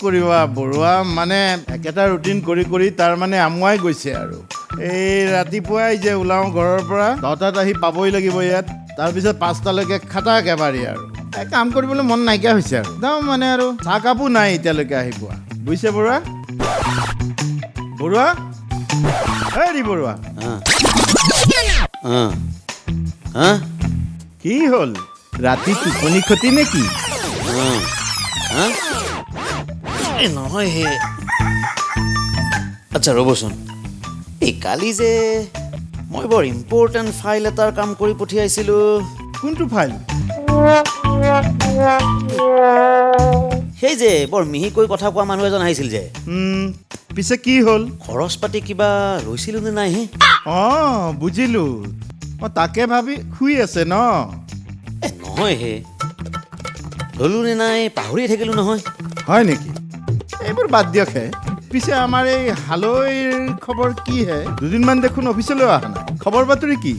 কৰিবা বৰুৱা মানে একেটা ৰুটিন কৰি কৰি তাৰ মানে আমুৱাই গৈছে আৰু এই ৰাতিপুৱাই যে ওলাওঁ ঘৰৰ পৰা 10টাত আহি পাবই লাগিব ইয়াত তাৰপিছত 5টালৈকে খাটা একেবাৰে আৰু কাম কৰিবলৈ মন নাইকিয়া হৈছে আৰু একদম মানে আৰু চাহ কাপো নাই এতিয়ালৈকে আহি পোৱা বুজিছে বৰুৱা বৰুৱা হেৰি বৰুৱা কি হ'ল ৰাতি টোপনি ক্ষতি নেকি নহয় হে আচ্ছা ৰ'বচোন এই কালি যে মই বৰ ইম্পৰ্টেণ্ট ফাইল এটাৰ কাম কৰি পঠিয়াইছিলোঁ কোনটো ফাইল সেই যে বৰ মিহিকৈ কথা কোৱা মানুহ এজন আহিছিল যে পিছে কি হ'ল খৰচ পাতি কিবা লৈছিলোঁ নে নাই হে বুজিলো তাকে ভাবি শুই আছে ন নহয় হে ল'লোঁ নে নাই পাহৰিয়ে থাকিলোঁ নহয় হয় নেকি এইবোৰ বাদ দিয়ক হে পিছে আমাৰ এই হালৈৰ খবৰ কি হে দুদিনমান দেখোন অফিচলৈ অহা নাই খবৰ বাতৰি কি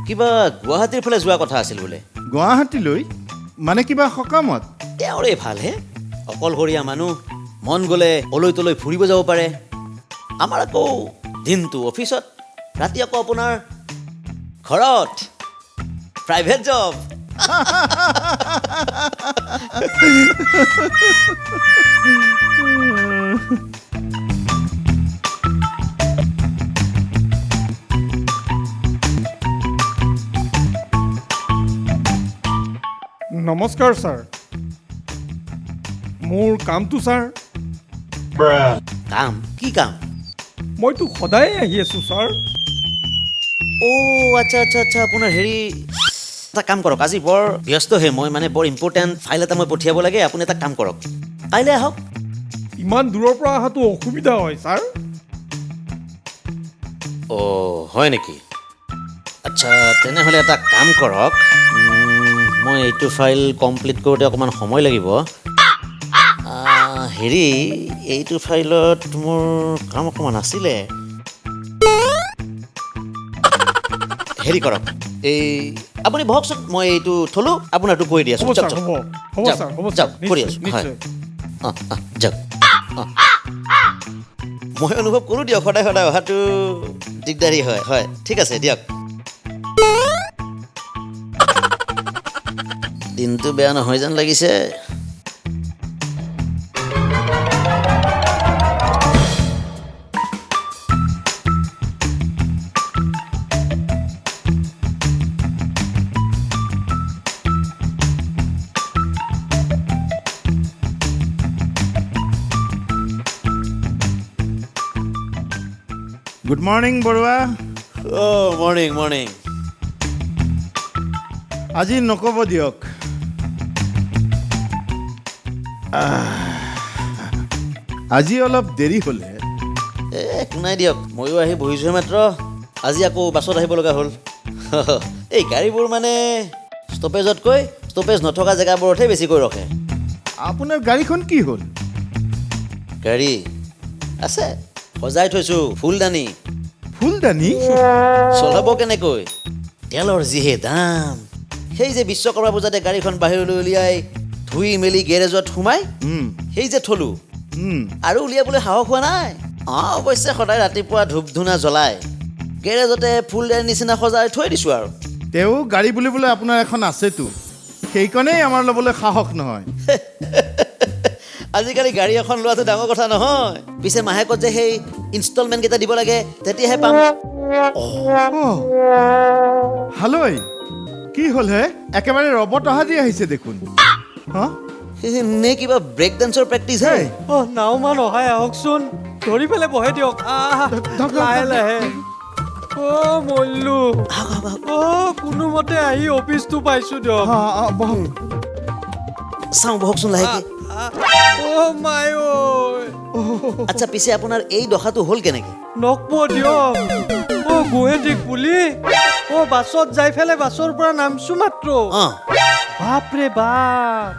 কিবা গুৱাহাটীৰ ফালে যোৱা কথা আছিল বোলে গুৱাহাটীলৈ মানে কিবা সকামত তেওঁৰে ভাল হে অকলশৰীয়া মানুহ মন গ'লে অলৈ তলৈ ফুৰিব যাব পাৰে আমাৰ আকৌ দিনটো অফিচত ৰাতি আকৌ আপোনাৰ ঘৰত প্ৰাইভেট জব নমস্কাৰ ছাৰ মোৰ কামটো ছাৰ কাম কি কাম মইতো সদায় আহি আছোঁ ছাৰ আচ্ছা আচ্ছা আচ্ছা আপোনাৰ হেৰি এটা কাম কৰক আজি বৰ ব্যস্ত হে মই মানে বৰ ইম্পৰ্টেণ্ট ফাইল এটা মই পঠিয়াব লাগে আপুনি এটা কাম কৰক কাইলৈ আহক ইমান দূৰৰ পৰা অহাটো অসুবিধা হয় ছাৰ হয় নেকি আচ্ছা তেনেহ'লে এটা কাম কৰক মই এইটো ফাইল কমপ্লিট কৰোঁতে অকণমান সময় লাগিব হেৰি এইটো ফাইলত মোৰ কাম অকণমান আছিলে হেৰি কৰক এই আপুনি বহকচোন মই এইটো থলোঁ আপোনাৰটো কৰি দি আছোঁ যাওক কৰি আছোঁ হয় যাওক মই অনুভৱ কৰোঁ দিয়ক সদায় সদায় অহাটো দিগদাৰী হয় হয় ঠিক আছে দিয়ক দিনটো বেয়া নহয় যেন লাগিছে good morning Baruah morning morning আজি নক'ব দিয়ক আজি অলপ দেৰি হ'লে একো নাই দিয়ক ময়ো আহি বহিছোঁহে মাত্ৰ আজি আকৌ বাছত আহিব লগা হ'ল এই গাড়ীবোৰ মানে ষ্টপেজতকৈ ষ্টপেজ নথকা জেগাবোৰতহে বেছিকৈ ৰখে আপোনাৰ গাড়ীখন কি হ'ল গাড়ী আছে সজাই থৈছোঁ ফুলদানি চলাব কেনেকৈ তেলৰ যিহে দাম সেই যে বিশ্বকৰ্মা পূজাতে গাড়ীখন বাহিৰলৈ উলিয়াই ধুই মেলি গেৰেজত সোমাই সেই যে থলোঁ আৰু উলিয়াবলৈ সাহস হোৱা নাই অৱশ্যে সদায় ৰাতিপুৱা ধূপ ধূনা জ্বলাই গেৰেজতে ফুলদানি নিচিনা সজাই থৈ দিছোঁ আৰু তেওঁ গাড়ী বুলিবলৈ আপোনাৰ এখন আছেতো সেইখনেই আমাৰ ল'বলৈ সাহস নহয় আজিকালি গাড়ী এখন লোৱাটো ডাঙৰ কথা নহয় পিছে মাহেকত যে সেই ইনষ্টলমেণ্ট কেইটা দিব লাগে তেতিয়াহে পাম হালৈ কি হ'ল হে একেবাৰে ৰবট অহা দি আহিছে দেখোন নে কিবা ব্ৰেক ডান্সৰ প্ৰেক্টিচ হে নাওমান অহাই আহকচোন ধৰি পেলাই বহে দিয়ক লাহে লাহে মল্লু কোনোমতে আহি অফিচটো পাইছোঁ দিয়ক চাওঁ বহকচোন লাহেকে আচ্ছা পিছে আপোনাৰ এই দশাটো হ'ল কেনেকে নকব দিয়ক গুৱাহাটীক বুলি বাছত যাই পেলাই বাছৰ পৰা নামছো মাত্ৰ বাপৰে বাপ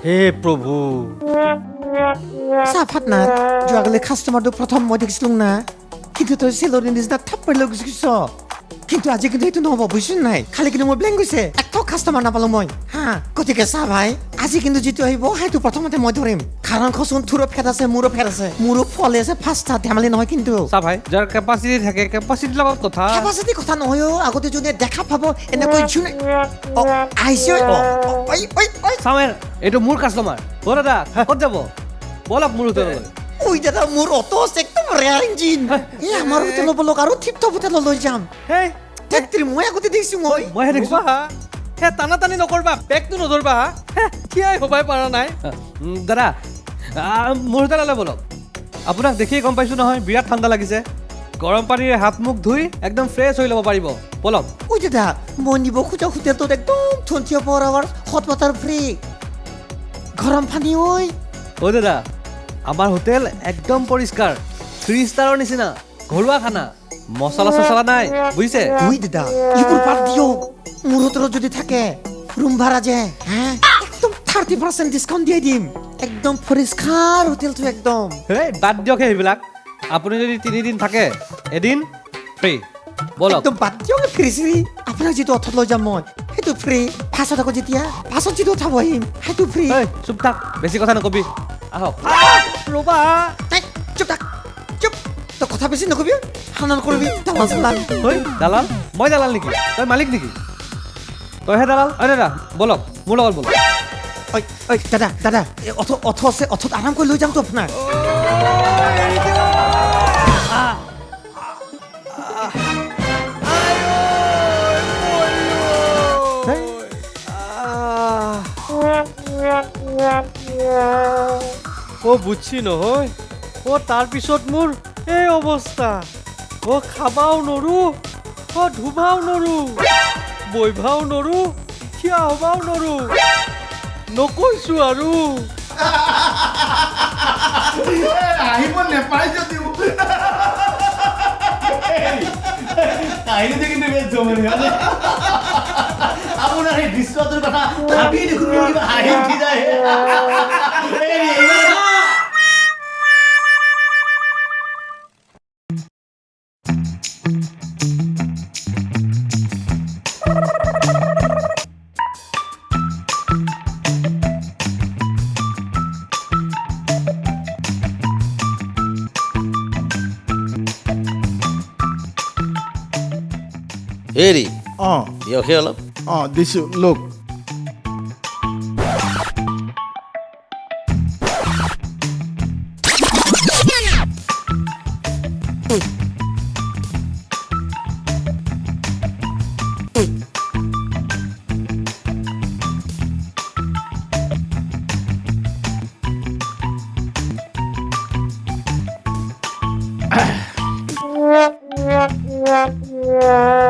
হে প্ৰভু Sahabat Nat, যোৱা গ'লে কাষ্টমাৰটো প্ৰথম মই দেখিছিলোঁ না কিন্তু তই চেলৰি নিচিনা থাপ্পড় লৈ গুচি কিন্তু আজি কিন্তু এইটো নহ'ব বুজিছোঁ নাই খালি কিন্তু মই ব্লেংক গৈছে একো কাষ্টমাৰ নাপালোঁ মই হা গতিকে চা ভাই আজি কিন্তু যিটো আহিব সেইটো প্ৰথমতে মই ধৰিম কাৰণ কচোন তোৰো ফেট আছে মোৰো ফেট আছে মোৰো ফলে আছে ফাৰ্ষ্ট ধেমালি নহয় কিন্তু চা ভাই যাৰ কেপাচিটি থাকে কেপাচিটিৰ লগত কথা কেপাচিটি কথা নহয় আগতে যোনে দেখা পাব এনেকৈ যোনে আহিছে চামেৰ এইটো মোৰ কাষ্টমাৰ অ' দাদা ক'ত যাব বলক মোৰ হোটেললৈ ওই দাদা মোৰ অটো আছে একদম ৰেয়াৰ ইঞ্জিন এই আমাৰ হোটেলৰ বলক আৰু টিপটপ হোটেললৈ লৈ যাম হেই তেত্ৰি মই আগতে দেখিছোঁ মইহে দেখিছোঁ হে টানা টানি নকৰবা বেগটো নধৰবা হে থিয়াই হ'বাই পৰা নাই দাদা মোৰ হোটেললৈ বলক আপোনাক দেখিয়ে গম পাইছোঁ নহয় বিৰাট ঠাণ্ডা লাগিছে গৰম পানীৰে হাত মুখ ধুই একদম ফ্ৰেছ হৈ ল'ব পাৰিব বলক ওই দাদা মই নিব খোজা হোটেলটোত একদম 24 আৱাৰ হট ৱাটাৰ ফ্ৰী গৰম পানী ঐ দাদা আমাৰ হোটেল একদম পৰিষ্কাৰ 3 ষ্টাৰৰ নিচিনা ঘৰুৱা খানা মছলা চছলা নাই বুজিছে ওই দাদা এইবোৰ বাদ দিয়ক মোৰ হোটেলত যদি থাকে ৰুম ভাড়া যে একদম 30% ডিছকাউণ্ট দিয়ে দিম একদম পৰিষ্কাৰ হোটেলটো একদম হেই বাদ দিয়ক সেইবিলাক আপুনি যদি 3 দিন থাকে এদিন ফ্ৰী বলক একদম বাদ দিয়ক ফ্ৰী শ্ৰী আপোনাক যিটো অথত লৈ যাম মই সেইটো ফ্ৰী পাছত আকৌ যেতিয়া পাছত যিটো উঠাব আহিম সেইটো ফ্ৰী চুপ থাক বেছি কথা নকবি আহক ৰ'বা চুপ থাক চুপ তই কথা বেছি নকবি খানা নকৰিবি দালাল চালাল দালাল মই দালাল নেকি তই মালিক নেকি তইহে দালাল দাদা বলক মোৰ লগত বলক ঐ দাদা অথ আছে অথত আৰাম কৰি লৈ যামতো আপোনাক বুঝছি নহয় তাৰপিছত মোৰ এই অৱস্থা খাবাও নৰো ধুবাও নৰো বইভাও নৰো থিয়া হবাও নৰো নকৈছো আৰু আহিব নেপাই যদিও কাহিনীটো কিন্তু বেছ জমনি আপোনাৰ সেই দৃশ্যটোৰ কথা ভাবি দেখোন কিবা হাঁহি উঠি যায় হেৰি অঁ দিয়কহে অলপ অঁ দিছোঁ লোক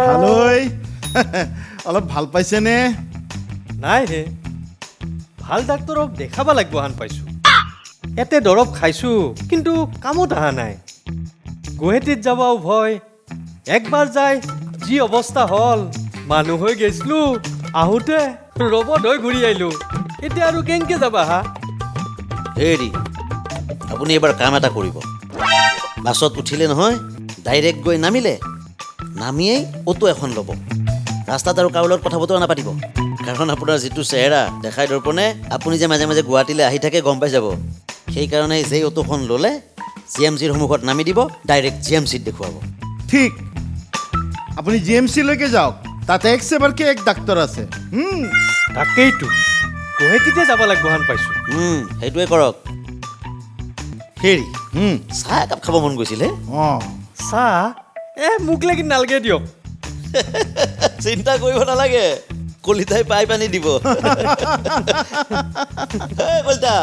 ভালৈ অলপ ভাল পাইছেনে নাই হে ভাল ডাক্তৰক দেখাব লাগিব হান পাইছোঁ এতে দৰৱ খাইছোঁ কিন্তু কামত অহা নাই গুৱাহাটীত যাবাও ভয় একবাৰ যাই যি অৱস্থা হ'ল মানুহ হৈ গৈছিলোঁ আহোঁতে ৰবট হৈ ঘূৰি আহিলোঁ এতিয়া আৰু কেনেকৈ যাবা হেৰি আপুনি এবাৰ কাম এটা কৰিব বাছত উঠিলে নহয় ডাইৰেক্ট গৈ নামিয়েই অটো এখন ল'ব ৰাস্তাত আৰু কাৰো লগত কথা বতৰা নাপাতিব কাৰণ আপোনাৰ যিটো চেহেৰা দেখাই দৰ্পণে আপুনি যে মাজে মাজে গুৱাহাটীলৈ আহি থাকে গম পাই যাব সেইকাৰণে যেই অটোখন ল'লে GMCৰ সন্মুখত নামি দিব ডাইৰেক্ট GMCত দেখুৱাব ঠিক আপুনি GMCলৈকে যাওক তাতে এক চেবাৰকে এক ডাক্তৰ আছে তাকেইতো গুৱাহাটীতে যাব লাগিব হান পাইছোঁ সেইটোৱে কৰক হেৰি চাহ একাপ খাব মন গৈছিলে অঁ চাহ মোক লাগি নালাগে দিয়ক চিন্তা কৰিব নালাগে কলিতাই পাই পানী দিব কলিতা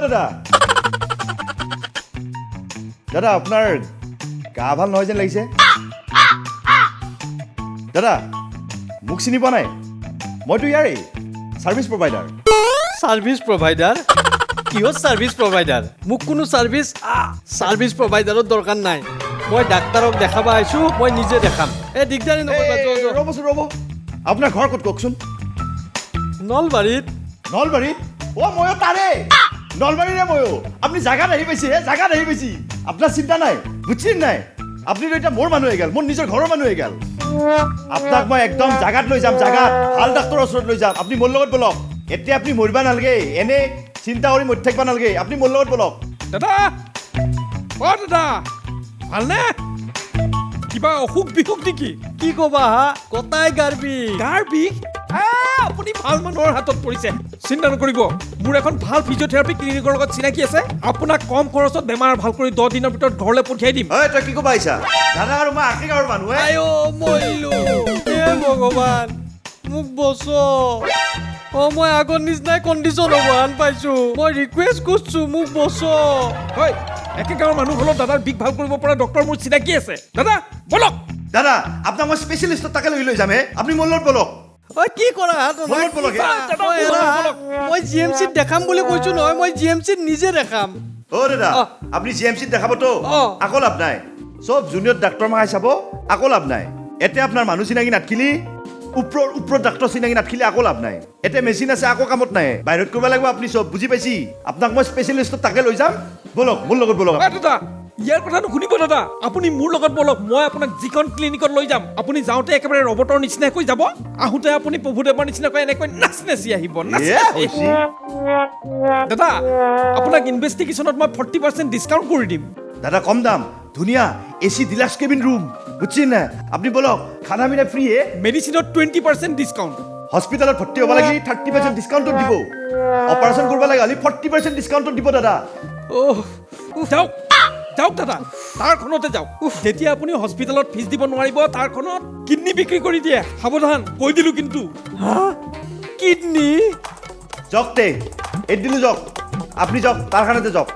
দাদা দাদা আপোনাৰ গা ভাল নহয় যেন লাগিছে দাদা মোক চিনি পোৱা নাই মইতো ইয়াৰে ছাৰ্ভিচ প্ৰভাইডাৰ সাৰ্ভিস প্ৰোভাইডাৰ কিহৰ সাৰ্ভিস প্ৰোভাইডাৰ মোক কোনো সাৰ্ভিস প্ৰোভাইডাৰৰ দৰকাৰ নাই মই ডাক্তাৰক দেখাব আহিছোঁ মই নিজে দেখাম দিগদাৰী নকৰিবা ৰ'বচোন ৰ'ব আপোনাৰ ঘৰ ক'ত কওকচোন নলবাৰীত নলবাৰীত ময়ো তাৰে নলবাৰীৰে ময়ো আপুনি জাগাত আহি পাইছে জাগাত আহি পাইছে আপোনাৰ চিন্তা নাই বুজিছে নাই আপুনিতো এতিয়া মোৰ মানুহ হৈ গ'ল মোৰ নিজৰ ঘৰৰ মানুহ হৈ গ'ল আপোনাক মই একদম জাগাত লৈ যাম জাগাত ভাল ডাক্তৰৰ ওচৰত লৈ যাম আপুনি মোৰ লগত বলক এতিয়া আপুনি মৰিব নালাগে এনে চিন্তা কৰি মৰি থাকিব নালাগে আপুনি মোৰ লগত বলক দাদা দাদা ভালনে কিবা অসুখ বিসুখ নেকি কি ক'বা কটাই গাৰ্বি গাৰ বিষ আপুনি ভাল মানুহৰ হাতত পৰিছে চিন্তা নকৰিব মোৰ এখন ভাল ফিজিঅ'থেৰাপি ক্লিনিকৰ লগত চিনাকি আছে আপোনাক কম খৰচত বেমাৰ ভাল কৰি 10 দিনৰ ভিতৰত ঘৰলৈ পঠিয়াই দিম তই কি ক'ব আহিছা দাদা আৰু মই আশী গাঁৱৰ মানুহ মৰিলো ভগৱান মোক বচ মই আগৰ নিচিনাই কণ্ডিশ্যন হ'ব আন পাইছো মই ৰিকুৱেষ্ট কৰিছো মোক বচ হয় একে গাঁৱৰ মানুহ হ'লেও দাদাৰ বিষ ভাল কৰিব পৰা ডক্তৰ মোৰ চিনাকি আছে দাদা বলক দাদা আপোনাক মই স্পেচিয়েলিষ্টৰ তাকে লৈ যাম আপুনি মোৰ লগত বলক কি কৰা মই জি এম চিত দেখাম বুলি কৈছো নহয় মই জি এম চিত নিজে দেখাম দাদা আপুনি জি এম চিত দেখাবতো আকৌ লাভ নাই চব জুনিয়ৰ ডাক্তৰ মাহাই চাব আকৌ লাভ নাই এতিয়া আপোনাৰ মানুহ চিনাকি নাথাকিলি ওপৰত ডাক্তৰ চিনাকি নাথাকিলে আকৌ লাভ নাই এতিয়া মেচিন আছে আকৌ কামত নাই বাহিৰত কৰিব লাগিব আপুনি চব বুজি পাইছি আপোনাক মই স্পেচিয়েলিষ্টৰ তাকে লৈ যাম বলক মোৰ লগত বলক দাদা ইয়াৰ কথা নুশুনিব দাদা আপুনি মোৰ লগত বলক মই আপোনাক যিখন ক্লিনিকত লৈ যাম আপুনি যাওঁতে একেবাৰে ৰবটৰ নিচিনাকৈ যাব আহোঁতে আপুনি প্ৰভুদেৱৰ নিচিনাকৈ এনেকৈ নাচ নাচি আহিব দাদা আপোনাক ইনভেষ্টিগেশ্যনত মই 40% ডিছকাউণ্ট কৰি দিম দাদা কম দাম ধুনীয়া এচি ডিলাক্স কেবিন ৰুম বুজিছে না আপুনি বলক খানা পিনা ফ্ৰী মেডিচিনত 20% ডিছকাউণ্ট হস্পিটেলত ভৰ্তি হ'ব লাগি 30% ডিছকাউণ্টত দিব অপাৰেশ্যন কৰিব লাগে খালি 40% ডিছকাউণ্টত দিব দাদা যাওক যাওক দাদা তাৰখনতে যাওক যেতিয়া আপুনি হস্পিটেলত ফিজ দিব নোৱাৰিব তাৰখনত কিডনী বিক্ৰী কৰি দিয়ে সাৱধান কৈ দিলোঁ কিন্তু কিডনী যাওক তে এই দিলোঁ যাওক আপুনি যাওক তাৰখানতে যাওক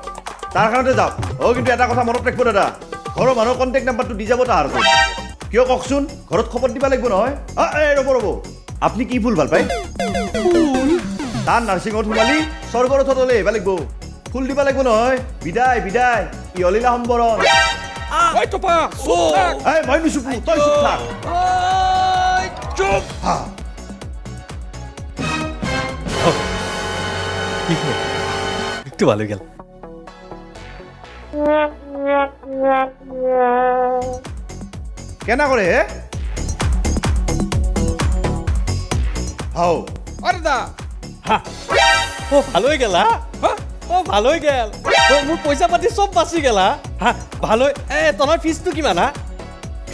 কিন্তু এটা কথা মনত ৰাখিব দাদা ঘৰৰ মানুহৰ কণ্টেক্ট নাম্বাৰটো দি যাব তাৰ কিয় কওকচোন ঘৰত খবৰ দিব লাগিব নহয় ৰ'ব আপুনি কি ফুল ভাল পায় তাৰ নাৰ্ছিঙত সোমালি স্বৰ্গৰ থলে আহিব লাগিব ফুল দিব লাগিব নহয় বিদায় ইহলীলা সম্বৰণ মই নুচুকো তই চুপ থাক একটু ভালো গেল কেনা কৰে হাও দাদা ভালোই গেল ভালোই গেল মোৰ পইচা পাতি চব বাচি গেল ভালোই তোমাৰ ফিজটো কিমান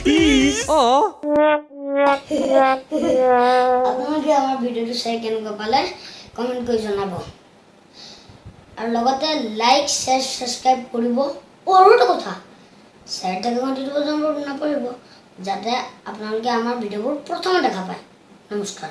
ফিজ আপোনালোকে আমাৰ ভিডিঅ'টো চাই কেনেকুৱা পালে কমেণ্ট কৰি জনাব আৰু লগতে লাইক শ্বেয়াৰ ছাবস্ক্ৰাইব কৰিব আৰু এটা কথা শ্বেয়াৰ থাকে ঘণ্টিটো বজাব নপৰিব যাতে আপোনালোকে আমাৰ ভিডিঅ'বোৰ প্ৰথমে দেখা পায় নমস্কাৰ